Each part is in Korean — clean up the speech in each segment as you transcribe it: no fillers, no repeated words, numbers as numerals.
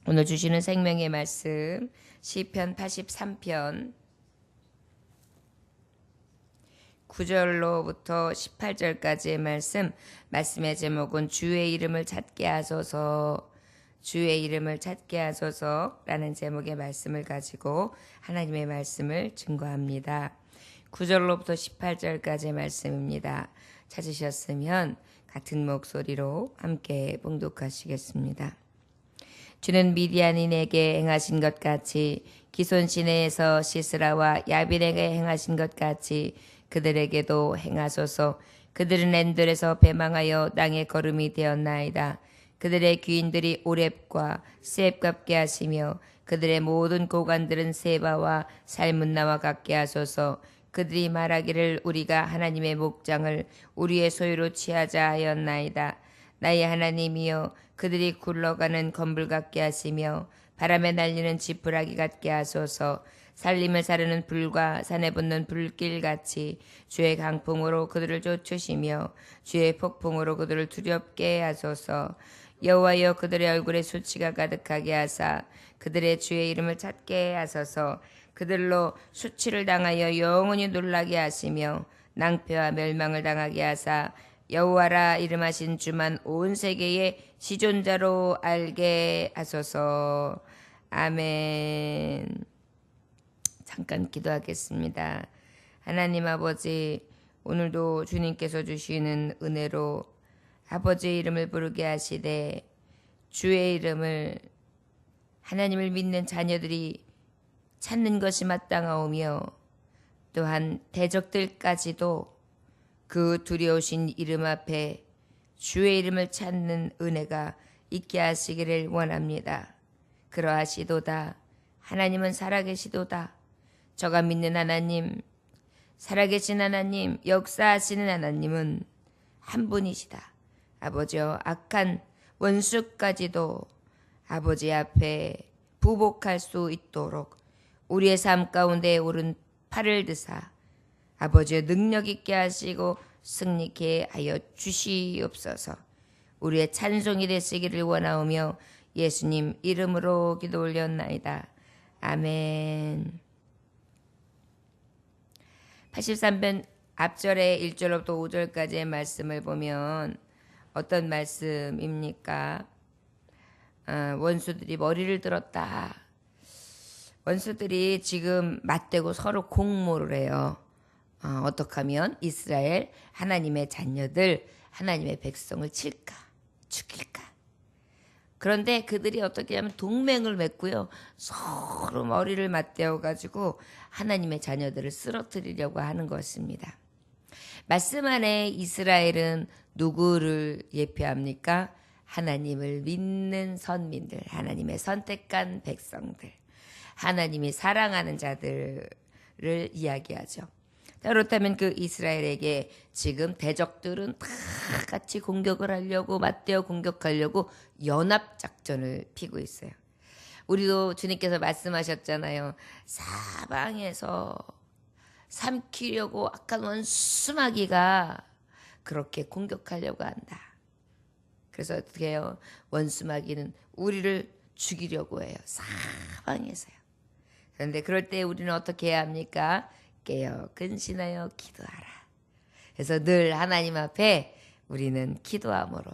오늘 주시는 생명의 말씀 시편 83편 9절로부터 18절까지의 말씀의 제목은 주의 이름을 찾게 하소서, 주의 이름을 찾게 하소서라는 제목의 말씀을 가지고 하나님의 말씀을 증거합니다. 9절로부터 18절까지의 말씀입니다. 찾으셨으면 같은 목소리로 함께 봉독하시겠습니다. 주는 미디안인에게 행하신 것 같이 기손 시내에서 시스라와 야빈에게 행하신 것 같이 그들에게도 행하소서. 그들은 엔돌에서 배망하여 땅의 거름이 되었나이다. 그들의 귀인들이 오렙과 스앱 같게 하시며 그들의 모든 고관들은 세바와 살문나와 같게 하소서. 그들이 말하기를 우리가 하나님의 목장을 우리의 소유로 취하자 하였나이다. 나의 하나님이여, 그들이 굴러가는 건불 같게 하시며 바람에 날리는 지푸라기 같게 하소서. 살림을 사르는 불과 산에 붙는 불길같이 주의 강풍으로 그들을 쫓으시며 주의 폭풍으로 그들을 두렵게 하소서. 여호와여, 그들의 얼굴에 수치가 가득하게 하사 그들의 주의 이름을 찾게 하소서. 그들로 수치를 당하여 영원히 놀라게 하시며 낭패와 멸망을 당하게 하사 여호와라 이름하신 주만 온 세계의 시존자로 알게 하소서. 아멘. 잠깐 기도하겠습니다. 하나님 아버지, 오늘도 주님께서 주시는 은혜로 아버지의 이름을 부르게 하시되 주의 이름을 하나님을 믿는 자녀들이 찾는 것이 마땅하오며 또한 대적들까지도 그 두려우신 이름 앞에 주의 이름을 찾는 은혜가 있게 하시기를 원합니다. 그러하시도다. 하나님은 살아계시도다. 저가 믿는 하나님, 살아계신 하나님, 역사하시는 하나님은 한 분이시다. 아버지여, 악한 원수까지도 아버지 앞에 부복할 수 있도록 우리의 삶 가운데 오른 팔을 드사 아버지의 능력 있게 하시고 승리케 하여 주시옵소서. 우리의 찬송이 되시기를 원하오며 예수님 이름으로 기도 올렸나이다. 아멘. 83편 앞절의 1절로부터 5절까지의 말씀을 보면 어떤 말씀입니까? 원수들이 머리를 들었다. 원수들이 지금 맞대고 서로 공모를 해요. 어떻게 하면 이스라엘 하나님의 자녀들, 하나님의 백성을 칠까, 죽일까. 그런데 그들이 어떻게 하면 동맹을 맺고요. 서로 머리를 맞대어 가지고 하나님의 자녀들을 쓰러뜨리려고 하는 것입니다. 말씀 안에 이스라엘은 누구를 예표합니까? 하나님을 믿는 선민들, 하나님의 선택한 백성들, 하나님이 사랑하는 자들을 이야기하죠. 그렇다면 그 이스라엘에게 지금 대적들은 다 같이 공격을 하려고 맞대어 공격하려고 연합작전을 피고 있어요. 우리도 주님께서 말씀하셨잖아요. 사방에서 삼키려고 악한 원수마귀가 그렇게 공격하려고 한다. 그래서 어떻게 해요? 원수마귀는 우리를 죽이려고 해요. 사방에서요. 그런데 그럴 때 우리는 어떻게 해야 합니까? 깨어 근신하여 기도하라. 그래서 늘 하나님 앞에 우리는 기도함으로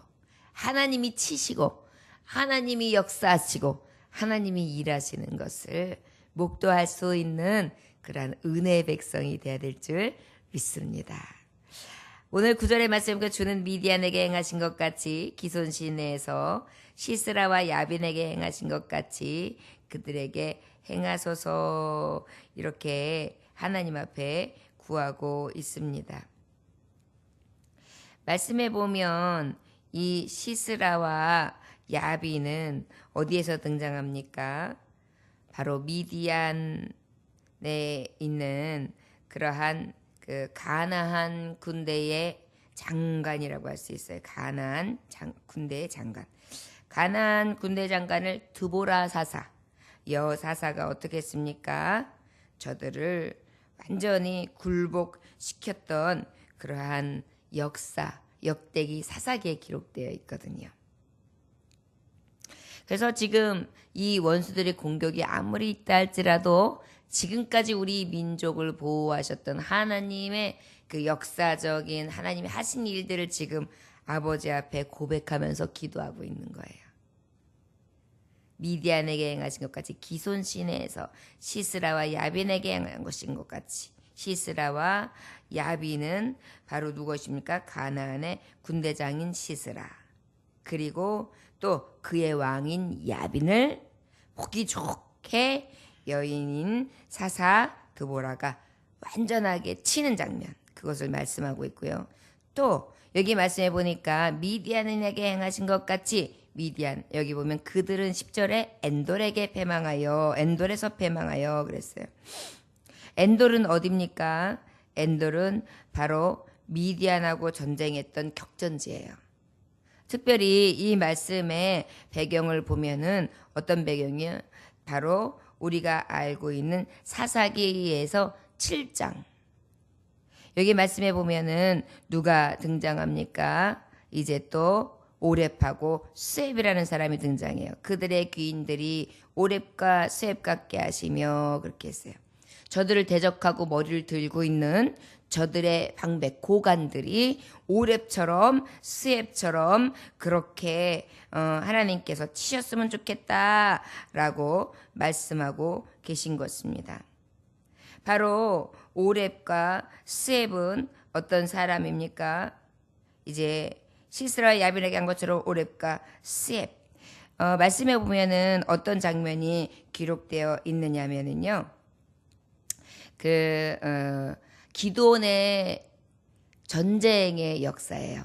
하나님이 치시고 하나님이 역사하시고 하나님이 일하시는 것을 목도할 수 있는 그러한 은혜의 백성이 되어야 될 줄 믿습니다. 오늘 9절의 말씀과 주는 미디안에게 행하신 것 같이 기손 시내에서 시스라와 야빈에게 행하신 것 같이 그들에게 행하소서, 이렇게 하나님 앞에 구하고 있습니다. 말씀해 보면 이 시스라와 야빈은 어디에서 등장합니까? 바로 미디안에 있는 그러한 그 가나안 군대의 장관이라고 할 수 있어요. 가나안 군대의 장관. 가나안 군대 장관을 드보라 사사, 여사사가 어떻게 했습니까? 저들을 완전히 굴복시켰던 그러한 역사, 역대기 사사기에 기록되어 있거든요. 그래서 지금 이 원수들의 공격이 아무리 있다 할지라도 지금까지 우리 민족을 보호하셨던 하나님의 그 역사적인 하나님이 하신 일들을 지금 아버지 앞에 고백하면서 기도하고 있는 거예요. 미디안에게 행하신 것 같이 기손 시내에서 시스라와 야빈에게 행한 것인 것 같이 시스라와 야빈은 바로 누구십니까? 가나안의 군대장인 시스라. 그리고 또 그의 왕인 야빈을 보기 좋게 여인인 사사 드보라가 완전하게 치는 장면, 그것을 말씀하고 있고요. 또 여기 말씀해 보니까 미디안에게 행하신 것 같이 미디안, 여기 보면 그들은 10절에 엔돌에게 패망하여, 엔돌에서 패망하여 그랬어요. 엔돌은 어디입니까? 엔돌은 바로 미디안하고 전쟁했던 격전지예요. 특별히 이 말씀의 배경을 보면은 어떤 배경이요? 바로 우리가 알고 있는 사사기에서 7장. 여기 말씀해 보면은 누가 등장합니까? 이제 또 오렙하고 수앱이라는 사람이 등장해요. 그들의 귀인들이 오렙과 수앱 같게 하시며 그렇게 했어요. 저들을 대적하고 머리를 들고 있는 저들의 방백 고관들이 오렙처럼 수앱처럼 그렇게 하나님께서 치셨으면 좋겠다라고 말씀하고 계신 것입니다. 바로 오렙과 수앱은 어떤 사람입니까? 이제 시스라 야빈에게 한 것처럼 오렙과 수앱. 말씀해 보면은 어떤 장면이 기록되어 있느냐면은요. 기드온의 전쟁의 역사예요.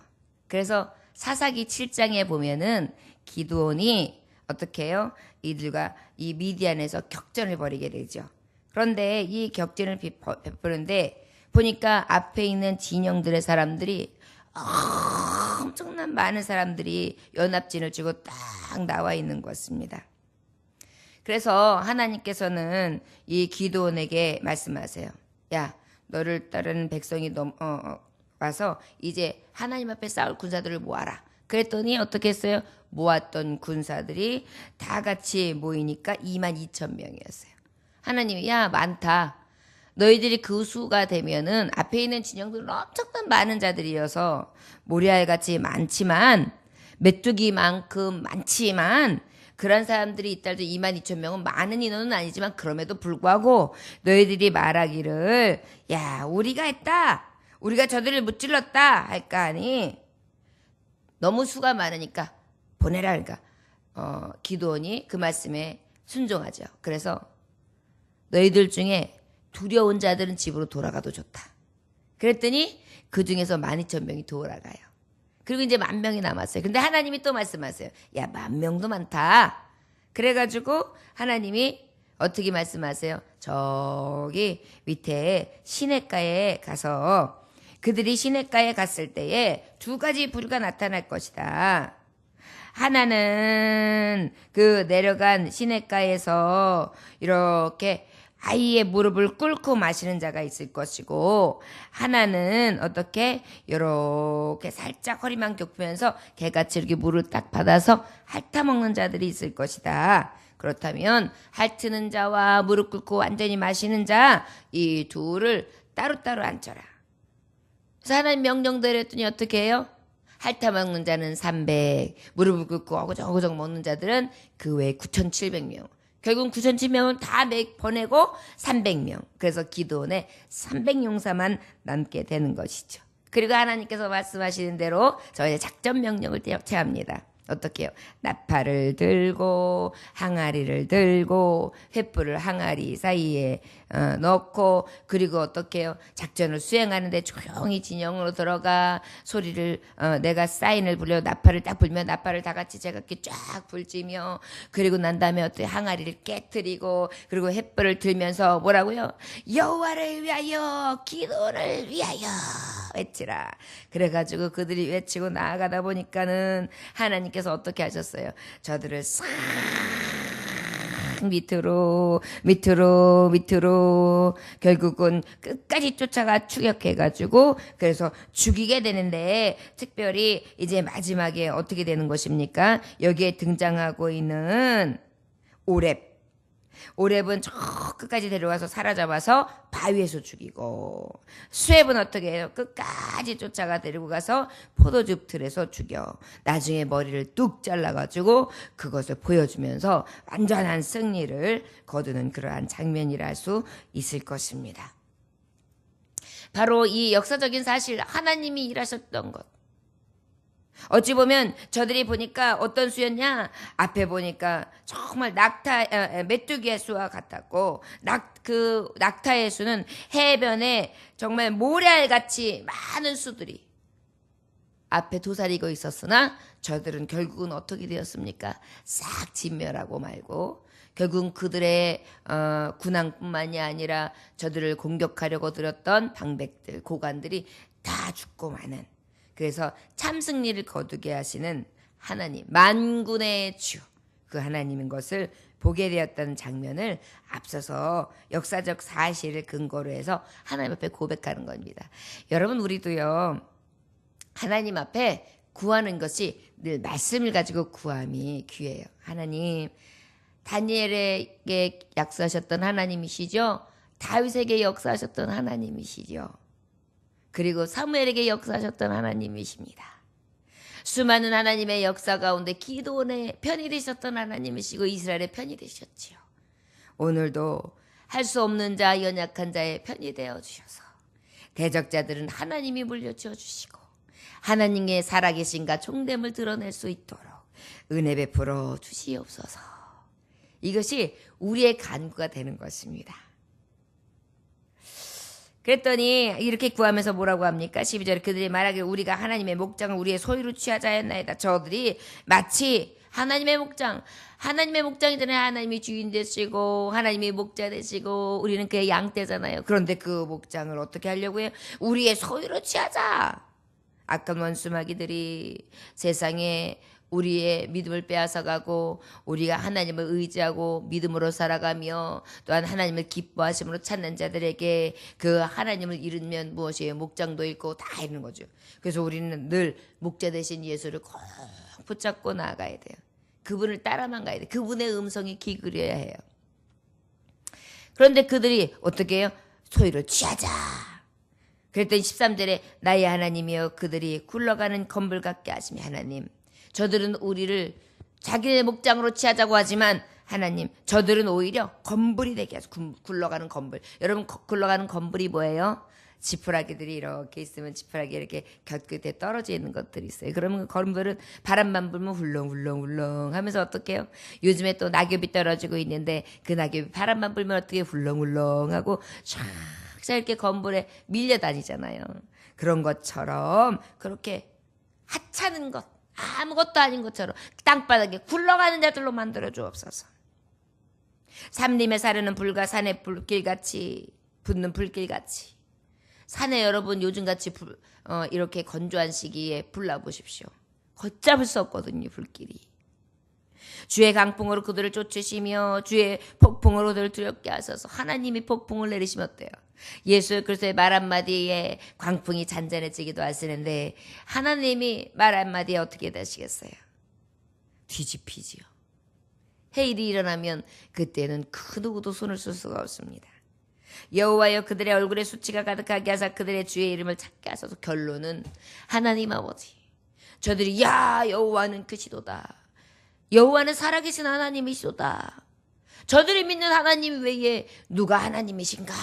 그래서 사사기 7장에 보면은 기드온이 어떻게 해요? 이들과 이 미디안에서 격전을 벌이게 되죠. 그런데 이 격전을 베푸는데 보니까 앞에 있는 진영들의 사람들이 엄청난 많은 사람들이 연합진을 쥐고 딱 나와 있는 것입니다. 그래서 하나님께서는 이 기드온에게 말씀하세요. 야, 너를 따르는 백성이 와서 이제 하나님 앞에 싸울 군사들을 모아라. 그랬더니 어떻게 했어요? 모았던 군사들이 다 같이 모이니까 22,000명이었어요. 하나님이 야 많다. 너희들이 그 수가 되면은 앞에 있는 진영들은 엄청난 많은 자들이어서 모리알 같이 많지만 메뚜기만큼 많지만 그런 사람들이 있다 해도 22,000명은 많은 인원은 아니지만 그럼에도 불구하고 너희들이 말하기를 야 우리가 했다. 우리가 저들을 무찔렀다 할까 하니 너무 수가 많으니까 보내라. 그러니까 기드온이 그 말씀에 순종하죠. 그래서 너희들 중에 두려운 자들은 집으로 돌아가도 좋다. 그랬더니 그 중에서 12,000명이 돌아가요. 그리고 이제 10,000명이 남았어요. 근데 하나님이 또 말씀하세요. 야 10,000명도 많다. 그래가지고 하나님이 어떻게 말씀하세요? 저기 밑에 시냇가에 가서 그들이 시냇가에 갔을 때에 두 가지 부류가 나타날 것이다. 하나는 그 내려간 시냇가에서 이렇게 아이의 무릎을 꿇고 마시는 자가 있을 것이고 하나는 어떻게 이렇게 살짝 허리만 굽히면서 개같이 이렇게 물을 딱 받아서 핥아먹는 자들이 있을 것이다. 그렇다면 핥는 자와 무릎 꿇고 완전히 마시는 자 이 둘을 따로따로 앉혀라. 그래서 하나님 명령대로 했더니 어떻게 해요? 핥아먹는 자는 300, 무릎을 꿇고 어그저그저그 먹는 자들은 그 외에 9,700명. 결국 9,700명은 다 보내고 300명. 그래서 기드온에 300용사만 남게 되는 것이죠. 그리고 하나님께서 말씀하시는 대로 저희의 작전 명령을 체합니다. 어떻게 해요? 나팔을 들고 항아리를 들고 횃불을 항아리 사이에 넣고 그리고 어떻게 해요? 작전을 수행하는데 조용히 진영으로 들어가 소리를 내가 사인을 불려 나팔을 딱 불면 나팔을 다 같이 제각기 쫙 불지며 그리고 난 다음에 어떻게 항아리를 깨트리고 그리고 횃불을 들면서 뭐라고요? 여호와를 위하여 기도를 위하여 외치라. 그래가지고 그들이 외치고 나아가다 보니까는 하나님께서 어떻게 하셨어요? 저들을 싹 쫙 밑으로 결국은 끝까지 쫓아가 추격해가지고 그래서 죽이게 되는데 특별히 이제 마지막에 어떻게 되는 것입니까? 여기에 등장하고 있는 오렙은 저 끝까지 데려가서 사로잡아서 바위에서 죽이고 수렙은 어떻게 해요? 끝까지 쫓아가 데리고 가서 포도즙 틀에서 죽여 나중에 머리를 뚝 잘라가지고 그것을 보여주면서 완전한 승리를 거두는 그러한 장면이라 할 수 있을 것입니다. 바로 이 역사적인 사실 하나님이 일하셨던 것 어찌 보면 저들이 보니까 어떤 수였냐 앞에 보니까 정말 메뚜기의 수와 같았고 낙타의 수는 해변에 정말 모래알같이 많은 수들이 앞에 도사리고 있었으나 저들은 결국은 어떻게 되었습니까? 싹 진멸하고 말고 결국은 그들의 군왕뿐만이 아니라 저들을 공격하려고 들었던 방백들 고관들이 다 죽고 마는 그래서 참 승리를 거두게 하시는 하나님, 만군의 주, 그 하나님인 것을 보게 되었다는 장면을 앞서서 역사적 사실을 근거로 해서 하나님 앞에 고백하는 겁니다. 여러분, 우리도요, 하나님 앞에 구하는 것이 늘 말씀을 가지고 구함이 귀해요. 하나님, 다니엘에게 약속하셨던 하나님이시죠? 다윗에게 역사하셨던 하나님이시죠? 그리고 사무엘에게 역사하셨던 하나님이십니다. 수많은 하나님의 역사 가운데 기도원의 편이 되셨던 하나님이시고 이스라엘의 편이 되셨지요. 오늘도 할 수 없는 자 연약한 자의 편이 되어주셔서 대적자들은 하나님이 물려주어 주시고 하나님의 살아계신가 총됨을 드러낼 수 있도록 은혜 베풀어 주시옵소서. 이것이 우리의 간구가 되는 것입니다. 그랬더니 이렇게 구하면서 뭐라고 합니까? 12절에 그들이 말하기를 우리가 하나님의 목장을 우리의 소유로 취하자 했나이다. 저들이 마치 하나님의 목장이 전에 하나님이 주인 되시고 하나님이 목자 되시고 우리는 그의 양떼잖아요. 그런데 그 목장을 어떻게 하려고 해요? 우리의 소유로 취하자. 악한 원수마귀들이 세상에 우리의 믿음을 빼앗아가고 우리가 하나님을 의지하고 믿음으로 살아가며 또한 하나님을 기뻐하심으로 찾는 자들에게 그 하나님을 잃으면 무엇이에요? 목장도 잃고 다 잃는 거죠. 그래서 우리는 늘 목자 되신 예수를 꼭 붙잡고 나아가야 돼요. 그분을 따라만 가야 돼요. 그분의 음성이 기울여야 해요. 그런데 그들이 어떻게 해요? 소유를 취하자. 그랬더니 13절에 나의 하나님이여 그들이 굴러가는 건불 같게 하시며 하나님 저들은 우리를 자기네 목장으로 취하자고 하지만 하나님 저들은 오히려 건불이 되게 하소서. 굴러가는 건불. 여러분 굴러가는 건불이 뭐예요? 지푸라기들이 이렇게 있으면 지푸라기 이렇게 곁끝에 떨어져 있는 것들이 있어요. 그러면 그 건불은 바람만 불면 훌렁훌렁훌렁 하면서 어떻게 해요? 요즘에 또 낙엽이 떨어지고 있는데 그 낙엽이 바람만 불면 어떻게 훌렁훌렁 하고 쫙 이렇게 건불에 밀려다니잖아요. 그런 것처럼 그렇게 하찮은 것 아무것도 아닌 것처럼 땅바닥에 굴러가는 자들로 만들어 주옵소서. 삼림에 사르는 불과 산의 불길같이 붙는 불길같이 산에 여러분 요즘같이 이렇게 건조한 시기에 불나보십시오. 걷잡을 수 없거든요. 불길이. 주의 강풍으로 그들을 쫓으시며 주의 폭풍으로 그들을 두렵게 하소서. 하나님이 폭풍을 내리시면 어때요? 예수 그리스도의 말 한마디에 광풍이 잔잔해지기도 하시는데 하나님이 말 한마디에 어떻게 되시겠어요? 뒤집히지요. 해일이 일어나면 그때는 그 누구도 손을 쓸 수가 없습니다. 여호와여 그들의 얼굴에 수치가 가득하게 하사 그들의 주의 이름을 찾게 하소서. 결론은 하나님 아버지 저들이 여호와는 크시도다. 여호와는 살아계신 하나님이시도다. 저들이 믿는 하나님 외에 누가 하나님이신가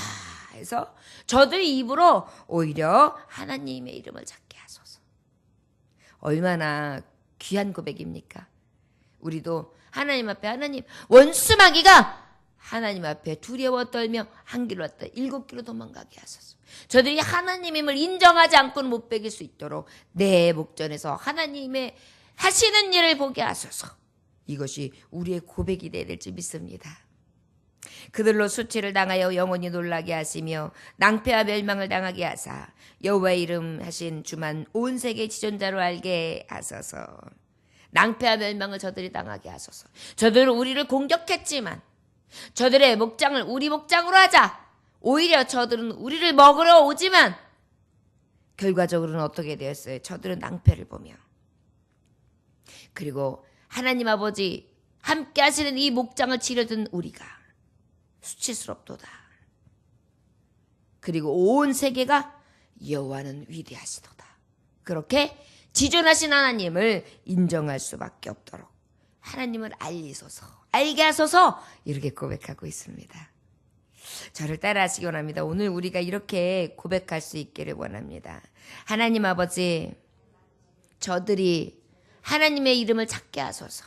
해서 저들의 입으로 오히려 하나님의 이름을 찾게 하소서. 얼마나 귀한 고백입니까? 우리도 하나님 앞에 하나님 원수마귀가 하나님 앞에 두려워 떨며 한 길로 왔다 7길로 도망가게 하소서. 저들이 하나님임을 인정하지 않고는 못 베길 수 있도록 내 목전에서 하나님의 하시는 일을 보게 하소서. 이것이 우리의 고백이 되어야 될 줄 믿습니다. 그들로 수치를 당하여 영원히 놀라게 하시며 낭패와 멸망을 당하게 하사 여호와의 이름 하신 주만 온 세계 지존자로 알게 하소서. 낭패와 멸망을 저들이 당하게 하소서. 저들은 우리를 공격했지만 저들의 목장을 우리 목장으로 하자. 오히려 저들은 우리를 먹으러 오지만 결과적으로는 어떻게 되었어요? 저들은 낭패를 보며. 그리고 하나님 아버지 함께 하시는 이 목장을 치려던 우리가 수치스럽도다. 그리고 온 세계가 여호와는 위대하시도다. 그렇게 지존하신 하나님을 인정할 수밖에 없도록 하나님을 알게 하소서 이렇게 고백하고 있습니다. 저를 따라하시기 원합니다. 오늘 우리가 이렇게 고백할 수 있기를 원합니다. 하나님 아버지, 저들이 하나님의 이름을 찾게 하소서.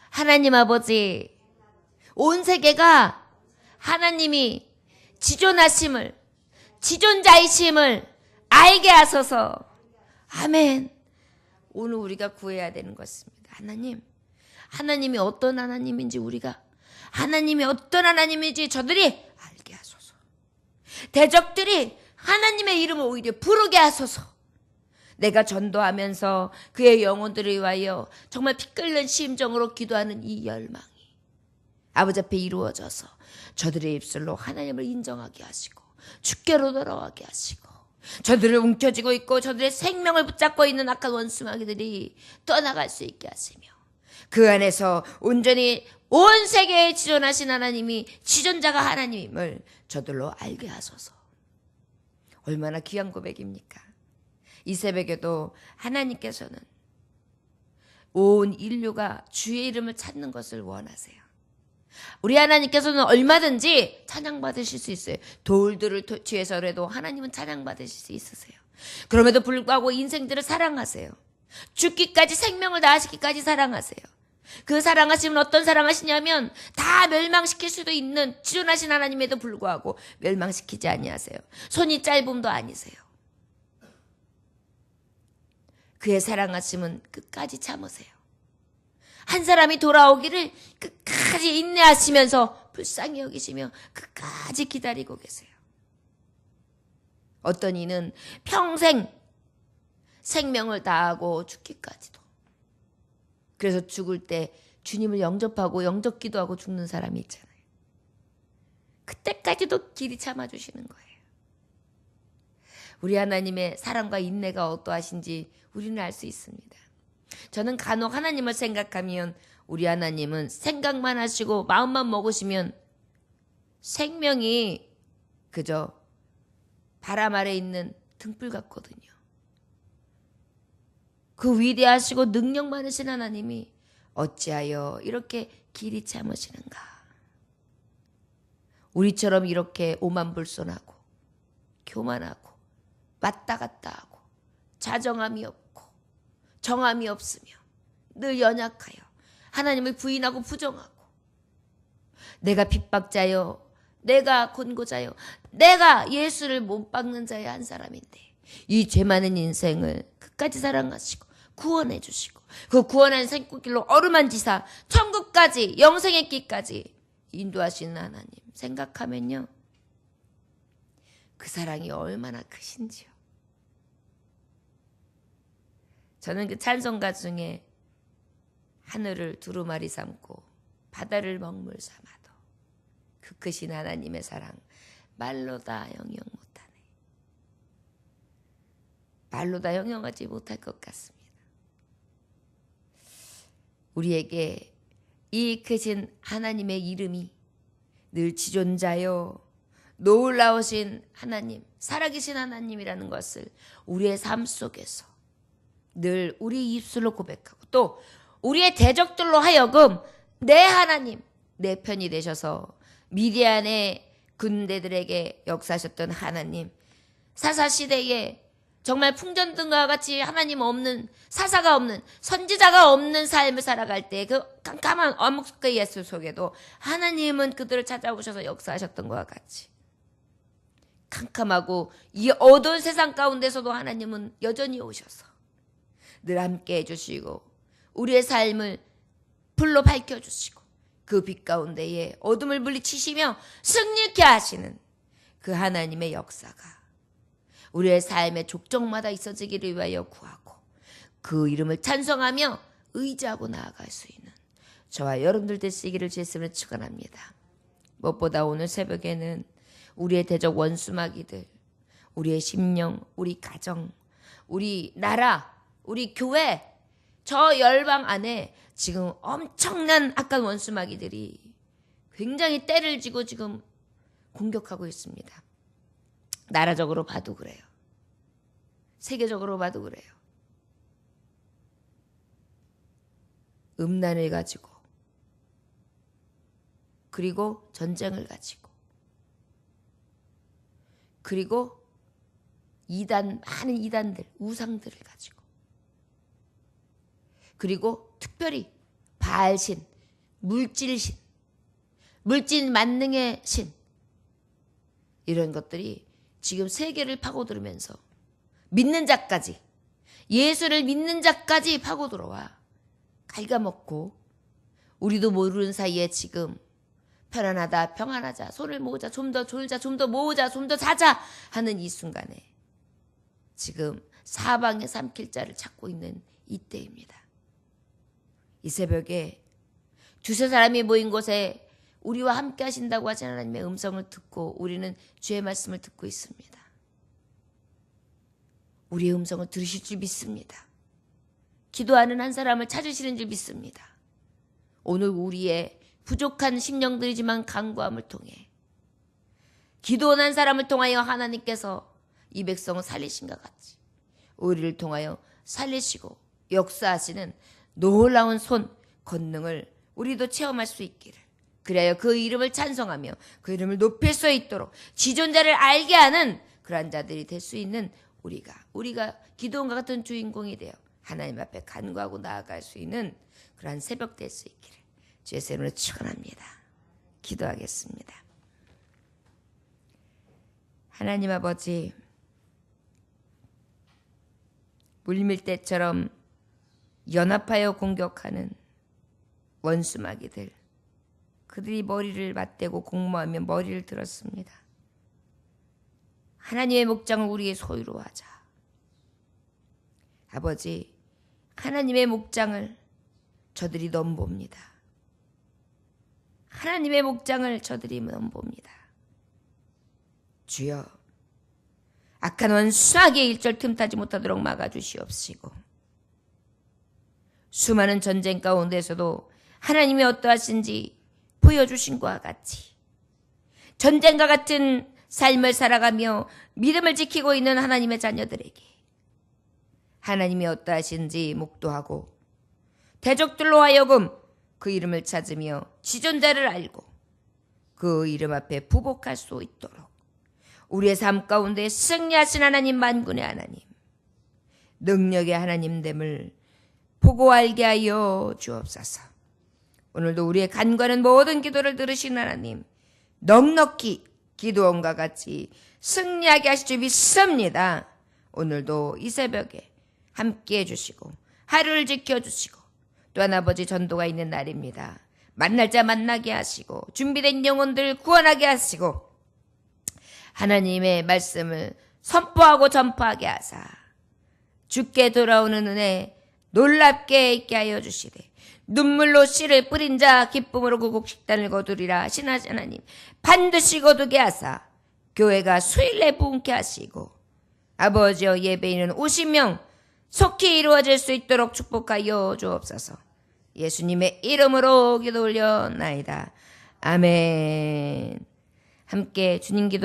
하나님 아버지, 온 세계가 하나님이 지존하심을, 지존자이심을 알게 하소서. 아멘. 오늘 우리가 구해야 되는 것입니다. 하나님이 어떤 하나님인지 우리가 하나님이 어떤 하나님인지 저들이 알게 하소서. 대적들이 하나님의 이름을 오히려 부르게 하소서. 내가 전도하면서 그의 영혼들을 위하여 정말 피 끓는 심정으로 기도하는 이 열망이 아버지 앞에 이루어져서 저들의 입술로 하나님을 인정하게 하시고 주께로 돌아가게 하시고 저들을 움켜쥐고 있고 저들의 생명을 붙잡고 있는 악한 원수마귀들이 떠나갈 수 있게 하시며 그 안에서 온전히 온 세계에 지존하신 하나님이 지존자가 하나님임을 저들로 알게 하소서. 얼마나 귀한 고백입니까? 이 새벽에도 하나님께서는 온 인류가 주의 이름을 찾는 것을 원하세요. 우리 하나님께서는 얼마든지 찬양받으실 수 있어요. 돌들을 뒤에서라도 하나님은 찬양받으실 수 있으세요. 그럼에도 불구하고 인생들을 사랑하세요. 죽기까지 생명을 다하시기까지 사랑하세요. 그 사랑하심은 어떤 사랑하시냐면 다 멸망시킬 수도 있는 지존하신 하나님에도 불구하고 멸망시키지 아니하세요. 손이 짧음도 아니세요. 그의 사랑하심은 끝까지 참으세요. 한 사람이 돌아오기를 끝까지 인내하시면서 불쌍히 여기시며 끝까지 기다리고 계세요. 어떤 이는 평생 생명을 다하고 죽기까지도. 그래서 죽을 때 주님을 영접하고 영접 기도하고 죽는 사람이 있잖아요. 그때까지도 길이 참아주시는 거예요. 우리 하나님의 사랑과 인내가 어떠하신지 우리는 알 수 있습니다. 저는 간혹 하나님을 생각하면 우리 하나님은 생각만 하시고 마음만 먹으시면 생명이 그저 바람 아래 있는 등불 같거든요. 그 위대하시고 능력 많으신 하나님이 어찌하여 이렇게 길이 참으시는가? 우리처럼 이렇게 오만불손하고 교만하고 왔다 갔다 하고 자정함이 없고 정함이 없으며 늘 연약하여 하나님을 부인하고 부정하고 내가 핍박자요, 내가 권고자요, 내가 예수를 못 박는 자의 한 사람인데 이 죄 많은 인생을 끝까지 사랑하시고 구원해 주시고 그 구원한 생길로 어루만지사 천국까지 영생의 길까지 인도하시는 하나님 생각하면요, 그 사랑이 얼마나 크신지요. 저는 그 찬송가 중에 하늘을 두루마리 삼고 바다를 먹물 삼아도 그 크신 하나님의 사랑 말로 다 형용 못하네. 말로 다 형용하지 못할 것 같습니다. 우리에게 이 크신 하나님의 이름이 늘 지존자요 놀라우신 하나님, 살아계신 하나님이라는 것을 우리의 삶 속에서 늘 우리 입술로 고백하고 또 우리의 대적들로 하여금 내 하나님, 내 편이 되셔서 미디안의 군대들에게 역사하셨던 하나님, 사사시대에 정말 풍전등과 같이 하나님 없는, 사사가 없는, 선지자가 없는 삶을 살아갈 때 그 깜깜한 암흑의 예수 속에도 하나님은 그들을 찾아오셔서 역사하셨던 것과 같이 캄캄하고 이 어두운 세상 가운데서도 하나님은 여전히 오셔서 늘 함께 해주시고 우리의 삶을 불로 밝혀주시고 그 빛 가운데에 어둠을 물리치시며 승리케 하시는 그 하나님의 역사가 우리의 삶의 족적마다 있어지기를 위하여 구하고 그 이름을 찬송하며 의지하고 나아갈 수 있는 저와 여러분들 되시기를 주 예수님으로 축원합니다. 무엇보다 오늘 새벽에는 우리의 대적 원수마귀들, 우리의 심령, 우리 가정, 우리 나라, 우리 교회, 저 열방 안에 지금 엄청난 악한 원수마귀들이 굉장히 때를 지고 지금 공격하고 있습니다. 나라적으로 봐도 그래요. 세계적으로 봐도 그래요. 음란을 가지고, 그리고 전쟁을 가지고, 그리고 많은 이단들, 우상들을 가지고, 그리고 특별히 바알신, 물질신, 물질 만능의 신, 이런 것들이 지금 세계를 파고들면서 믿는 자까지, 예수를 믿는 자까지 파고들어와 갉아먹고, 우리도 모르는 사이에 지금 편안하다, 평안하자, 손을 모으자, 좀 더 졸자, 좀 더 모으자, 좀 더 자자 하는 이 순간에 지금 사방에 삼킬 자를 찾고 있는 이때입니다. 이 새벽에 두세 사람이 모인 곳에 우리와 함께 하신다고 하신 하나님의 음성을 듣고 우리는 주의 말씀을 듣고 있습니다. 우리의 음성을 들으실 줄 믿습니다. 기도하는 한 사람을 찾으시는 줄 믿습니다. 오늘 우리의 부족한 심령들이지만 간구함을 통해, 기도한 한 사람을 통하여 하나님께서 이 백성을 살리신 것 같이 우리를 통하여 살리시고 역사하시는 놀라운 손, 권능을 우리도 체험할 수 있기를, 그래야 그 이름을 찬송하며 그 이름을 높일 수 있도록 지존자를 알게 하는 그러한 자들이 될 수 있는 우리가 기도원과 같은 주인공이 되어 하나님 앞에 간구하고 나아갈 수 있는 그러한 새벽 될 수 있기를 주의 이름으로 축원합니다. 기도하겠습니다. 하나님 아버지, 물밀대처럼 연합하여 공격하는 원수마귀들, 그들이 머리를 맞대고 공모하며 머리를 들었습니다. 하나님의 목장을 우리의 소유로 하자. 아버지, 하나님의 목장을 저들이 넘봅니다. 하나님의 목장을 저들이 넘봅니다. 주여, 악한 원수마귀의 일절 틈타지 못하도록 막아주시옵시고, 수많은 전쟁 가운데서도 하나님이 어떠하신지 보여주신 것과 같이 전쟁과 같은 삶을 살아가며 믿음을 지키고 있는 하나님의 자녀들에게 하나님이 어떠하신지 목도하고 대적들로 하여금 그 이름을 찾으며 지존자를 알고 그 이름 앞에 부복할 수 있도록 우리의 삶 가운데 승리하신 하나님, 만군의 하나님, 능력의 하나님됨을 보고 알게 하여 주옵소서. 오늘도 우리의 간과는 모든 기도를 들으신 하나님, 넉넉히 기도원과 같이 승리하게 하실 줄 믿습니다. 오늘도 이 새벽에 함께해 주시고 하루를 지켜주시고 또한 아버지 전도가 있는 날입니다. 만날 자 만나게 하시고 준비된 영혼들 구원하게 하시고 하나님의 말씀을 선포하고 전파하게 하사 주께 돌아오는 은혜 놀랍게 있게 하여 주시되 눈물로 씨를 뿌린 자 기쁨으로 구국 식단을 거두리라 하시나지 하나님, 반드시 거두게 하사 교회가 수일내 부흥케 하시고 아버지여 예배인은 50명 속히 이루어질 수 있도록 축복하여 주옵소서. 예수님의 이름으로 기도 올려나이다. 아멘. 함께 주님 기도